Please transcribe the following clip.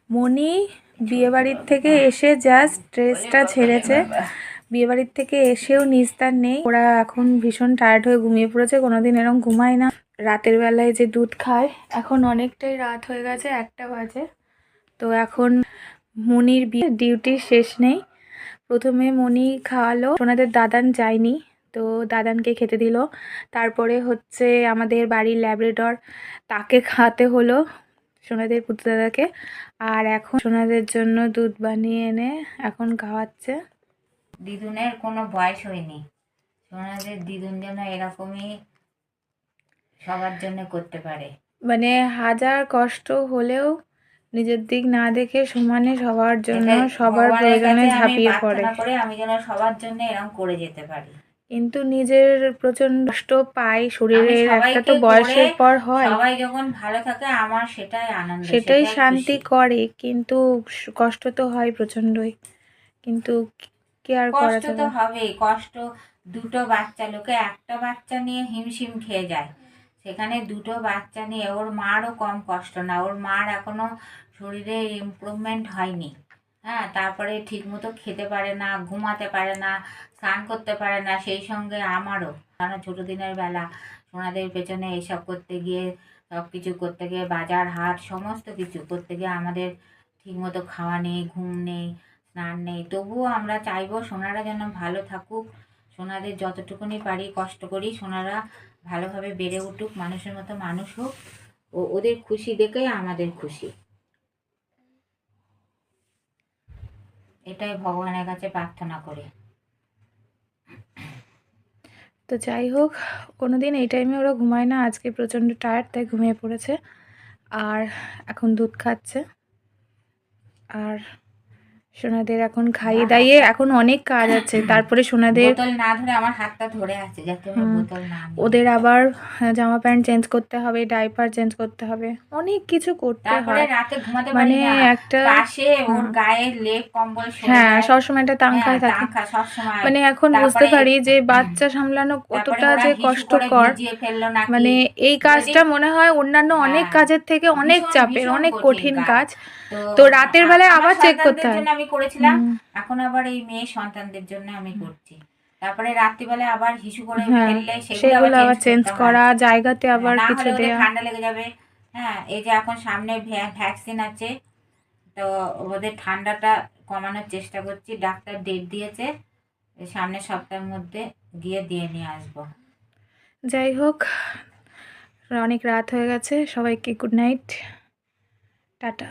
মনি বিয়েবাড়ির থেকে এসে জাস্ট ড্রেসটা ছেড়েছে। বিয়েবাড়ির থেকে এসেও নিস্তার নেই, ওরা এখন ভীষণ টায়ার্ড হয়ে ঘুমিয়ে পড়েছে। কোনোদিন এরকম ঘুমায় না। রাতের বেলায় যে দুধ খায়, এখন অনেকটাই রাত হয়ে গেছে, 1টা বাজে। তো এখন মনির ডিউটি শেষ নেই। প্রথমে মনি খাওয়ালো, ওনাদের দাদান যায়নি, তো দাদানকে খেতে দিল। তারপরে হচ্ছে আমাদের বাড়ির ল্যাব্রাডর, তাকে খাওয়াতে হলো, সোনাদের পুত্র দাদাকে। আর এখন সোনাদের জন্য দুধ বানিয়ে এনে এখন খাওয়াচ্ছে। দিদুনের কোনো বয়স হয়নি, সোনাদের দিদুন যেন এরকমই সবার জন্য করতে পারে। মানে হাজার কষ্ট হলেও নিজের দিক না দেখে সমানে সবার জন্য, সবার প্রয়োজনে ঝাঁপিয়ে পড়ে। আমি যেন সবার জন্য এরকম করে যেতে পারি। কিন্তু নিজের প্রচন্ড কষ্ট পাই শরীরের, একটা তো বয়সের পর হয়। সবাই যখন ভালো থাকে আমার সেটাই আনন্দ, সেটাই শান্তি করে, কিন্তু কষ্ট তো হয় প্রচন্ডই। কিন্তু কি আর করা কষ্ট যাবে। তো হবেই, কষ্ট। দুটো বাচ্চা, লোকে একটা বাচ্চা নিয়ে হিমশিম খেয়ে যায়, সেখানে দুটো বাচ্চা নিয়ে ওর মারও কম কষ্ট না। ওর মার এখনো শরীরে ইমপ্রুভমেন্ট হয়নি। হ্যাঁ, তারপরে ঠিক মতো খেতে পারে না, ঘুমাতে পারে না, স্নান করতে পারে না। সেই সঙ্গে আমারও, কারণ ছোটো দিনের বেলা সোনাদের পেছনে এসব করতে গিয়ে, সব কিছু করতে গিয়ে, বাজার হাট সমস্ত কিছু করতে গিয়ে আমাদের ঠিক মতো খাওয়া নেই, ঘুম নেই, স্নান নেই। তবুও আমরা চাইবো সোনারা যেন ভালো থাকুক, সোনাদের যতটুকুনি পারি কষ্ট করি, সোনারা ভালোভাবে বেড়ে উঠুক, মানুষের মতো মানুষ হোক। ওদের খুশি দেখেই আমাদের খুশি। এটাই ভগবানের কাছে প্রার্থনা করি। তো যাই হোক, কোনোদিন এই টাইমে ওরা ঘুমায় না, আজকে প্রচণ্ড টায়ার্ড তাই ঘুমিয়ে পড়েছে। আর এখন দুধ খাচ্ছে। আর সোনাদের এখন খাইয়ে দাইয়ে এখন অনেক কাজ আছে। তারপরে সোনাদের বোতল না ধরে আমার হাতটা ধরে আছে যাতে বোতল না নিই। ওদের আবার জামা প্যান্ট চেঞ্জ করতে হবে, ডাইপার চেঞ্জ করতে হবে, অনেক কিছু করতে তারপরে হয়। রাতে ঘুমাতে মানে পারি না, একটা পাশে ওর গায়ে লেপ কম্বল সরে হ্যাঁ, যায়। সবসময় একটা তাঙ্কায় থাকে। টাঙ্কা সবসময়। মানে এখন বুঝতে পারি যে বাচ্চা সামলানো কতটা যে কষ্টকর। মানে এই কাজটা মনে হয় অন্যান্য অনেক কাজের থেকে অনেক চাপের, অনেক কঠিন কাজ। তো রাতের বেলায় আবার চেক করতে হয়। আমি করেছিলাম, এখন আবার এই মেয়ে সন্তানদের জন্য আমি করছি। তারপরে রাত্রিবেলায় আবার হিসু করে ফেললে সেগুলো আবার চেঞ্জ করা, জায়গাতে আবার কিছু দেয়া। ঠান্ডা লেগে যাবে। হ্যাঁ, এই যে এখন সামনে ভ্যাকসিন আছে, তো ওদের ঠান্ডাটা কমানোর চেষ্টা করছি। ডাক্তার ডেট দিয়েছে, সামনের সপ্তাহের মধ্যে গিয়ে দিয়ে নিয়ে আসবো। যাই হোক, অনেক রাত হয়ে গেছে, সবাইকে গুড নাইট, টাটা।